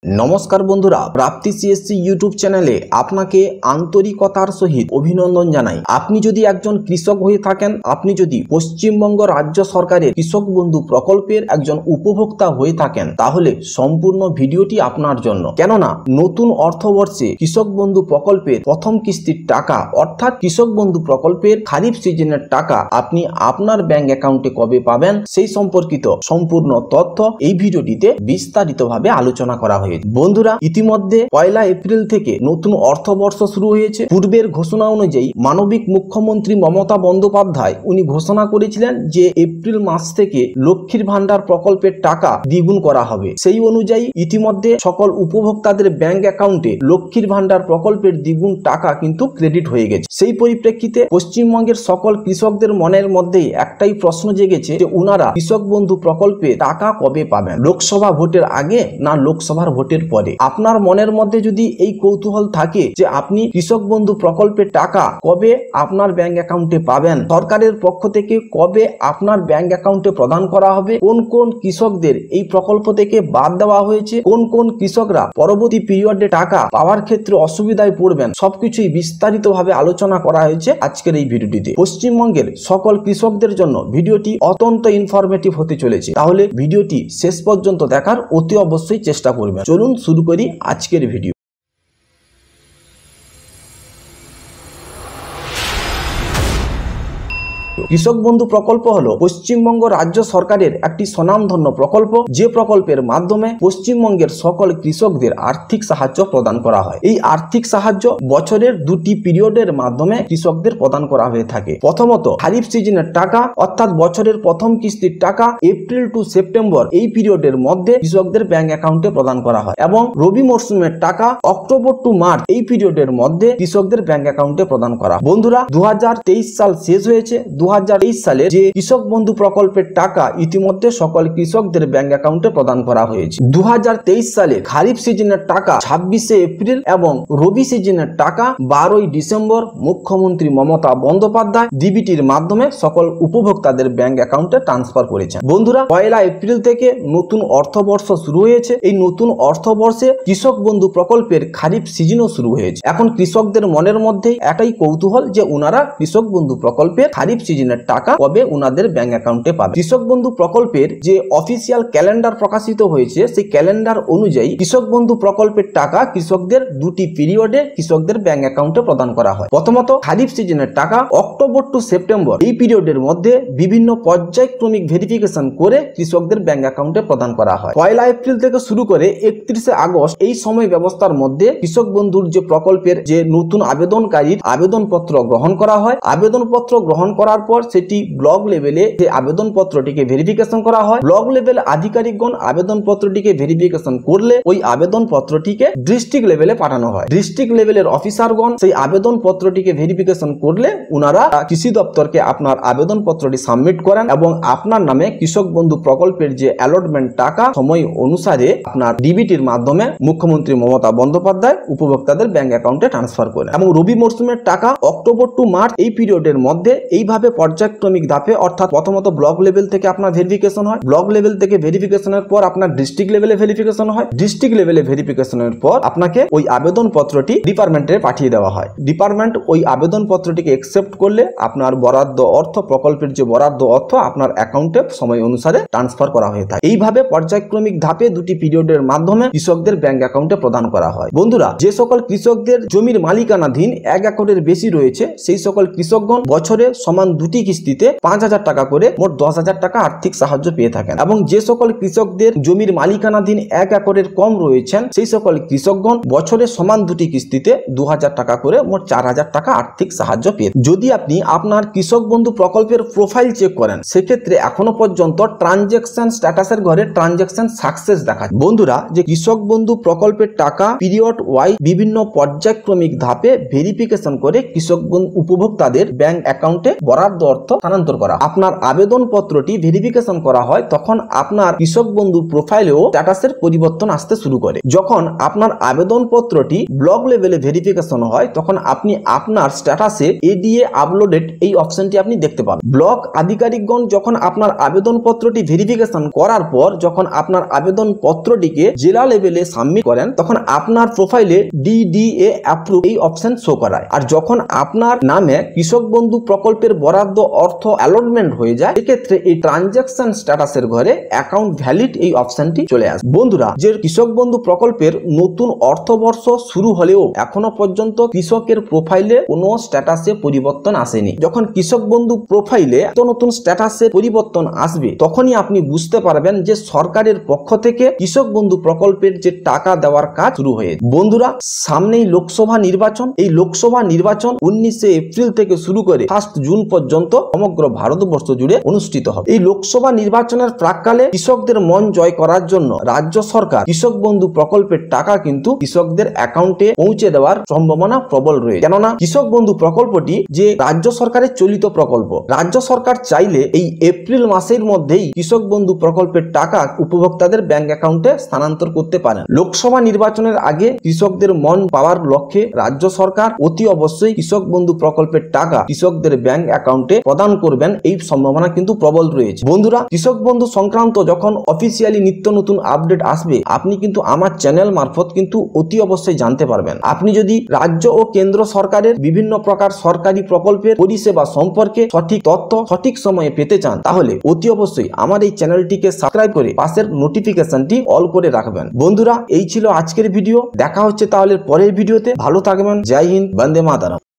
नमस्कार बंधुरा प्राप्ति सीएससी यूट्यूब चैनेले आपनाके आंतरिकतार सहित अभिनंदन जानाई। आपनी यदि एकजन कृषक हये थाकेन, आपनी यदि पश्चिमबंग राज्य सरकारेर कृषक बंधु प्रकल्पेर एकजन उपभोक्ता हये थाकेन, ताहले सम्पूर्ण भिडियोटी आपनार जन्य। केनना नतून अर्थबर्षे कृषक बंधु प्रकल्पेर प्रथम किस्तिर टाका अर्थात कृषक बंधु प्रकल्पेर खरीफ सिजनेर टाका आपनी आपनार बैंक अ্যাকাউন্টে कবে पाबेन सेई सम्पर्कित सम्पूर्ण तथ्य এই ভিডিওটিতে বিস্তারিতভাবে আলোচনা করা হয়েছে। বন্ধুরা, ইতিমধ্যে 1 এপ্রিল থেকে নতুন অর্থবর্ষ শুরু হয়েছে। পূর্বের ঘোষণা অনুযায়ী মানবিক মুখ্যমন্ত্রী মমতা বন্দ্যোপাধ্যায় উনি ঘোষণা করেছিলেন যে এপ্রিল মাস থেকে লক্ষ্মীর ভান্ডার প্রকল্পের টাকা দ্বিগুণ করা হবে। সেই অনুযায়ী ইতিমধ্যে সকল উপভোক্তাদের ব্যাংক অ্যাকাউন্টে লক্ষ্মীর ভান্ডার প্রকল্পের দ্বিগুণ টাকা কিন্তু ক্রেডিট হয়ে গেছে। সেই পরিপ্রেক্ষিতে পশ্চিমবঙ্গের সকল কৃষকদের মনের মধ্যে একটাই প্রশ্ন জেগেছে যে উনারা কৃষক বন্ধু প্রকল্পে টাকা কবে পাবেন, লোকসভা ভোটের আগে না লোকসভার ভোটের পরে। আপনার মনের মধ্যে যদি এই কৌতূহল থাকে যে আপনি কৃষক বন্ধু প্রকল্পের টাকা কবে আপনার ব্যাংক অ্যাকাউন্টে পাবেন, সরকারের পক্ষ থেকে কবে আপনার ব্যাংক অ্যাকাউন্টে প্রদান করা হবে, কোন কোন কৃষকদের এই প্রকল্প থেকে বাদ দেওয়া হয়েছে, কোন কোন কৃষকরা পরবর্তী পিরিয়ডে টাকা পাওয়ার ক্ষেত্রে অসুবিধায় পড়বেন, সবকিছুই বিস্তারিতভাবে আলোচনা করা হয়েছে আজকের এই ভিডিওটিতে। পশ্চিমবঙ্গের সকল কৃষকদের জন্য ভিডিওটি অত্যন্ত ইনফরমেটিভ হতে চলেছে, তাহলে ভিডিওটি শেষ পর্যন্ত দেখার অতি অবশ্যই চেষ্টা করবেন। চলুন শুরু করি আজকের ভিডিও। কৃষক বন্ধু প্রকল্প হলো পশ্চিমবঙ্গ রাজ্য সরকারের একটি স্বনামধন্য প্রকল্প, যে প্রকল্পের মাধ্যমে পশ্চিমবঙ্গের সকল কৃষকদের আর্থিক সাহায্য প্রদান করা হয়। এই আর্থিক সাহায্য বছরের দুটি পিরিয়ডের মাধ্যমে কৃষকদের প্রদান করা হয়ে থাকে। প্রথমত খারিফ সিজনের টাকা অর্থাৎ বছরের প্রথম কিস্তির টাকা এপ্রিল টু সেপ্টেম্বর এই পিরিয়ডের মধ্যে কৃষকদের ব্যাংক অ্যাকাউন্টে প্রদান করা হয়, এবং রবি মরশুমের টাকা অক্টোবর টু মার্চ এই পিরিয়ডের মধ্যে কৃষকদের ব্যাংক অ্যাকাউন্টে প্রদান করা। বন্ধুরা, 2023 সাল শেষ হয়েছে। 2023 সালে যে কৃষক বন্ধু প্রকল্পের টাকা ইতিমধ্যে সকল কৃষকদের ব্যাংক অ্যাকাউন্টে প্রদান করা হয়েছে। 2023 সালে খারিফ সিজনের টাকা 26 এপ্রিল এবং রবি সিজনের টাকা 12 ডিসেম্বর মুখ্যমন্ত্রী মমতা বন্দ্যোপাধ্যায় ডিবিটির মাধ্যমে সকল উপভোক্তাদের ব্যাংক অ্যাকাউন্টে ট্রান্সফার করেছেন। বন্ধুরা, 1 এপ্রিল থেকে নতুন অর্থবর্ষ শুরু হয়েছে। এই নতুন অর্থবর্ষে কৃষক বন্ধু প্রকল্পের খারিফ সিজনও শুরু হয়েছে। এখন কৃষকদের মনের মধ্যে একটাই কৌতূহল যে উনারা কৃষক বন্ধু প্রকল্পের খারিফ সিজনের টাকা কবে উনাদের ব্যাংক অ্যাকাউন্টে পাবে। কৃষক বন্ধু প্রকল্পের যে অফিসিয়াল ক্যালেন্ডার প্রকাশিত হয়েছে, সেই ক্যালেন্ডার অনুযায়ী কৃষক বন্ধু প্রকল্পের টাকা কৃষকদের দুটি পিরিয়ডে কৃষকদের ব্যাংক অ্যাকাউন্টে প্রদান করা হয়। প্রথমত খারিফ সিজনের টাকা অক্টোবর টু সেপ্টেম্বর এই পিরিয়ডের মধ্যে বিভিন্ন পর্যায়ক্রমিক ভেরিফিকেশন করে কৃষকদের ব্যাংক অ্যাকাউন্টে প্রদান করা হয়। 1 এপ্রিল থেকে শুরু করে 31 আগস্ট এই সময় ব্যবস্থার মধ্যে কৃষক বন্ধুর যে প্রকল্পের যে নতুন আবেদনকারীর আবেদনপত্র গ্রহণ করা হয়। আবেদনপত্র গ্রহণ করার পর সেটি ব্লক লেভেলে যে আবেদনপত্রটিকে ভেরিফিকেশন করা হয়। ব্লক লেভেল আধিকারিকগণ আবেদনপত্রটিকে ভেরিফিকেশন করলে ওই আবেদনপত্রটিকে ডিস্ট্রিক্ট লেভেলে পাঠানো হয়। ডিস্ট্রিক্ট লেভেলের অফিসারগণ সেই আবেদনপত্রটিকে ভেরিফিকেশন করলে উনারা কৃষি দপ্তরকে আপনার আবেদনপত্রটি সাবমিট করেন এবং আপনার নামে কৃষক বন্ধু প্রকল্পের যে অ্যালটমেন্ট টাকা সময় অনুসারে আপনার ডিবিটির মাধ্যমে মুখ্যমন্ত্রী মমতা বন্দ্যোপাধ্যায় উপভোক্তাদের ব্যাংক অ্যাকাউন্টে ট্রান্সফার করেন। এবং রবি মরশুমের টাকা অক্টোবর টু মার্চ এই পিরিয়ডের মধ্যে এইভাবে পর্যায়ক্রমিক ধাপে অর্থাৎ প্রথমত ব্লক লেভেল থেকে আপনার ভেরিফিকেশন হয়। ব্লক লেভেল থেকে ভেরিফিকেশনের পর আপনার ডিস্ট্রিক্ট লেভেলে ভেরিফিকেশন হয়। ডিস্ট্রিক্ট লেভেলে ভেরিফিকেশনের পর আপনাকে ওই আবেদনপত্রটি ডিপার্টমেন্টে পাঠিয়ে দেওয়া হয়। ডিপার্টমেন্ট ওই আবেদনপত্রটিকে অ্যাকসেপ্ট করলে আপনার বরাদ্দ অর্থ প্রকল্পের যে বরাদ্দ অর্থ আপনার অ্যাকাউন্টে সময় অনুসারে ট্রান্সফার করা হয়ে থাকে। এইভাবে পর্যায়ক্রমিক ধাপে দুটি পিরিয়ডের মাধ্যমে কৃষকদের ব্যাংক অ্যাকাউন্টে প্রদান করা হয়। বন্ধুরা, যে সকল কৃষকদের জমির মালিকানাধীন 1 একরের বেশি রয়েছে সেই সকল কৃষকগণ বছরে সমান দুটি কিস্তিতে 5,000 টাকা করে মোট 10,000 টাকা আর্থিক সাহায্য পেয়ে থাকেন। এবং যে সকল কৃষকদের জমির মালিকানাধীন 1 একরের কম রয়েছেন সেই সকল কৃষকগণ বছরে সমান দুটি কিস্তিতে 2,000 টাকা করে মোট 4,000 টাকা আর্থিক সাহায্য পেয়ে। যদি আপনি আপনার কৃষক বন্ধু প্রকল্পের প্রোফাইল চেক করেন সেক্ষেত্রে এখনো পর্যন্ত ট্রানজ্যাকশন স্ট্যাটাসের ঘরে ট্রানজ্যাকশন সাকসেস দেখায়। বন্ধুরা, যে কৃষক বন্ধু প্রকল্পের টাকা পিরিয়ড ওয়াইজ বিভিন্ন পর্যায়ক্রমিক ধাপে ভেরিফিকেশন করে কৃষক উপভোক্তাদের ব্যাংক অ্যাকাউন্টে বরাদ্দ অর্থ স্থানান্তর করা। আপনার আবেদন পত্রটি ভেরিফিকেশন করা হয় তখন আপনার কৃষক বন্ধুর প্রোফাইলেও স্ট্যাটাসের পরিবর্তন আসতে শুরু করে। যখন আপনার আবেদন পত্রটি ব্লক লেভেলে ভেরিফিকেশন হয় তখন আপনি আপনার স্ট্যাটাসে এডিএ আপলোডেড এই অপশনটি আপনি দেখতে পাবেন। ব্লক আধিকারিকগণ যখন আপনার আবেদন পত্রটি ভেরিফিকেশন করার পর যখন আপনার আবেদন পত্রটিকে জেলা লেভেলে সাবমিট করেন তখন আপনার প্রোফাইলে ডিডিএ অ্যাপ্রুভ এই অপশন শো করায়। আর যখন আপনার নামে কৃষক বন্ধু প্রকল্পের বরাদ্দ অর্থ অ্যালটমেন্ট হয়ে যায় সেক্ষেত্রে এই ট্রানজাকশন স্ট্যাটাসের ঘরে অ্যাকাউন্ট ভ্যালিড এই অপশনটি চলে আসে। বন্ধুরা, যে কৃষক বন্ধু প্রকল্পের নতুন অর্থবর্ষ শুরু হলেও এখনো পর্যন্ত কৃষকের প্রোফাইলে কোনো স্ট্যাটাসে পরিবর্তন আসেনি। যখন কৃষক বন্ধু প্রোফাইলে নতুন স্ট্যাটাসে পরিবর্তন আসবে তখনই আপনি বুঝতে পারবেন যে সরকারের পক্ষ থেকে কৃষক বন্ধু প্রকল্পের যে টাকা দেওয়ার কাজ শুরু হয়েছে। বন্ধুরা, সামনেই লোকসভা নির্বাচন। এই লোকসভা নির্বাচন 19 এপ্রিল থেকে শুরু করে 1 জুন পর্যন্ত সমগ্র ভারতবর্ষ জুড়ে অনুষ্ঠিত হবে। এই লোকসভা নির্বাচনের প্রাককালে কৃষকদের মন জয় করার জন্য রাজ্য সরকার কৃষক বন্ধু প্রকল্পের টাকা কিন্তু কৃষকদের অ্যাকাউন্টে পৌঁছে দেওয়ার সম্ভাবনা প্রবল রয়েছে। কেননা কৃষক বন্ধু প্রকল্পটি যে রাজ্য সরকারের চলিত প্রকল্প, রাজ্য সরকার চাইলে এই এপ্রিল মাসের মধ্যেই কৃষক বন্ধু প্রকল্পের টাকা উপভোক্তাদের ব্যাংক অ্যাকাউন্টে স্থানান্তর করতে পারেন। লোকসভা নির্বাচনের আগে কৃষকদের মন পাওয়ার লক্ষ্যে রাজ্য সরকার অতি অবশ্যই কৃষক বন্ধু প্রকল্পের টাকা কৃষকদের ব্যাংক অ্যাকাউন্টে প্রদান করবেন এই সম্ভাবনা কিন্তু প্রবল রয়েছে। বন্ধুরা, কৃষক বন্ধু সংক্রান্ত যখন অফিসিয়ালি নিত্য নতুন আপডেট আসবে আপনি কিন্তু আমার চ্যানেল মারফত কিন্তু অতি অবশ্যই জানতে পারবেন। আপনি যদি রাজ্য ও কেন্দ্র সরকারের বিভিন্ন প্রকার সরকারি প্রকল্পের পরিষেবা সম্পর্কে সঠিক তথ্য সঠিক সময়ে পেতে চান তাহলে অতি অবশ্যই আমার এই চ্যানেলটিকে সাবস্ক্রাইব করে পাশের নোটিফিকেশনটি অল করে রাখবেন। বন্ধুরা, এই ছিল আজকের ভিডিও। দেখা হচ্ছে তাহলে পরের ভিডিওতে। ভালো থাকবেন। জয় হিন্দ, বন্দে মাতরম।